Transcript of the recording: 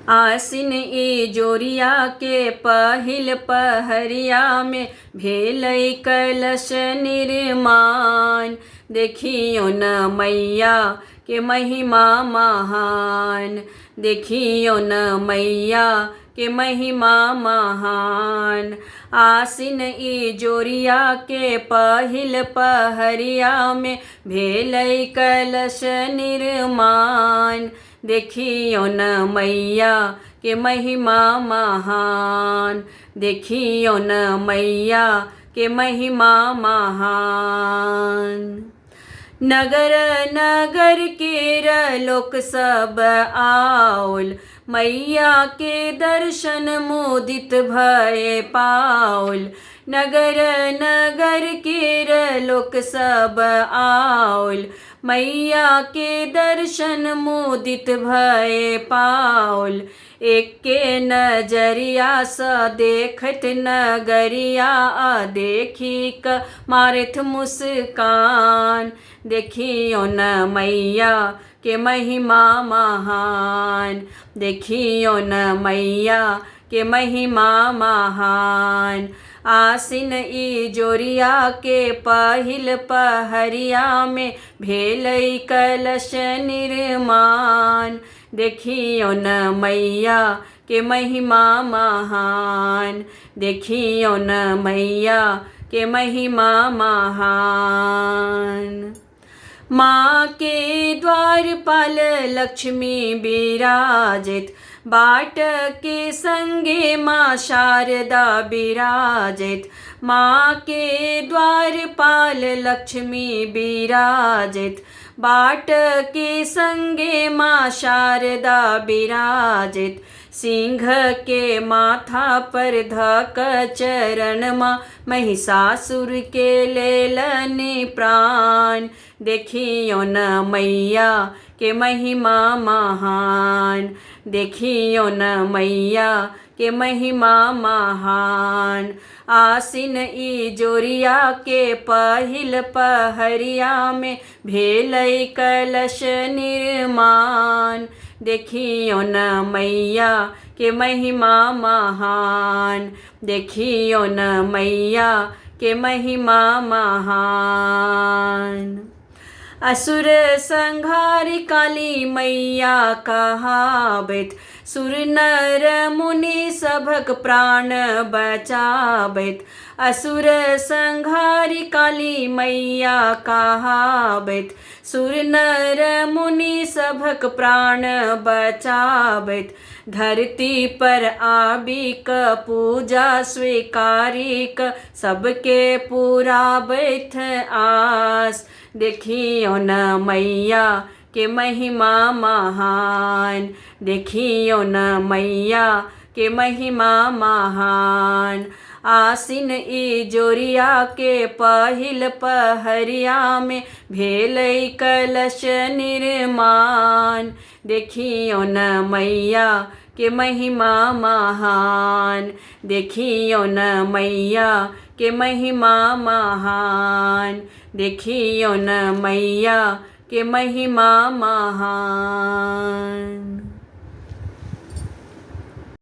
आसिन ई जोरिया के पहिल पहरिया में भेलै कलश निर्माण। देखियो न मैया के महिमा महान, देखियो न मैया के महिमा महान। आसिन ई जोरिया के पहिल पहरिया में भेलै कलश निर्माण। देखियो न मैया के महिमा महान, देखियो न मैया के महिमा महान। नगर नगर केर लोक सब आओल, मैया के दर्शन मोदित भय पाओल। नगर नगर केर लोक सब आओल, मैया के दर्शन मोदित भय पाओल। एके नजरिया स देखत नगरिया देखी क मारत मुस्कान। देखियो न मैया के महिमा महान, देखियो न मैया के महिमा महान। आसिन ई जोरिया के पहिल पहरिया में भेलै कलश निर्माण। देखियो न मैया के महिमा महान, देखियो न मैया के महिमा महान। माँ के द्वार पाल लक्ष्मी विराजित, बाट के संगे माँ शारदा विराजित। माँ के द्वार पाल लक्ष्मी विराजित, बाट के संगे माँ शारदा विराजित। सिंह के माथा पर धक चरण माँ महिषासुर के लेलनि प्राण। देखियो न मैया के महिमा महान, देखियो न मैया के महिमा महान। आसिन ई जोरिया के पहिल पहरिया में भेलै कलश निर्माण। देखियो न मैया के महिमा महान, देखियो न मैया के महिमा महान। असुर संहारी काली मैया कहावत, सुर नर मुनि सभक प्राण बचावत। असुर संहारी काली मैया कहावत, सुर नर मुनि सभक प्राण बचावत। धरती पर आबी क पूजा स्वीकारी क सबके पुरावत आस। देखियो न मैया के महिमा महान, देखियो न मैया के महिमा महान। आसिन ई जोरिया के पहिल पहरिया में भेलै कलश निर्माण। देखियो न मैया के महिमा महान, देखियो न मैया के महिमा महान, देखियो न मैया के महिमा महान।